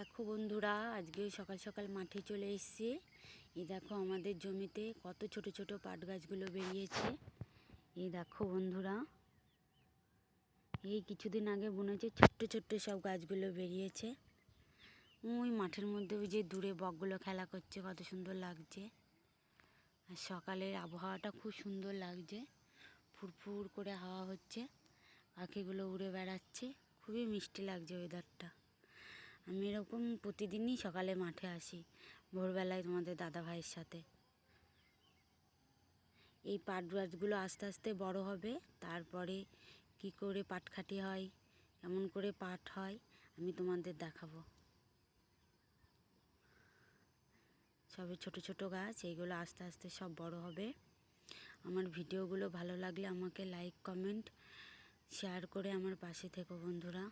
দেখো বন্ধুরা, আজকে সকাল সকাল মাঠে চলে এসেছি। এই দেখো আমাদের জমিতে কত ছোট ছোট পাট গাছগুলো বেরিয়েছে। এই দেখো বন্ধুরা, এই কিছুদিন আগে বুনেছে ছোট্ট ছোট্ট সব গাছগুলো বেরিয়েছে। ওই মাঠের মধ্যে ওই যে দূরে বকগুলো খেলা করছে, কত সুন্দর লাগছে। আর সকালের আবহাওয়াটা খুব সুন্দর লাগছে, ফুরফুর করে হাওয়া হচ্ছে, পাখিগুলো উড়ে বেড়াচ্ছে, খুবই মিষ্টি লাগছে ওয়েদারটা। আমি এরকম প্রতিদিনই সকালে মাঠে আসি ভোরবেলায় তোমাদের দাদা ভাইয়ের সাথে। এই পাট গাছগুলো আস্তে আস্তে বড় হবে, তারপরে কি করে পাটখাটি হয়, কেমন করে পাট হয় আমি তোমাদের দেখাবো। সবে ছোট ছোট গাছ, এইগুলো আস্তে আস্তে সব বড় হবে। আমার ভিডিওগুলো ভালো লাগলে আমাকে লাইক কমেন্ট শেয়ার করে আমার পাশে থেকো বন্ধুরা।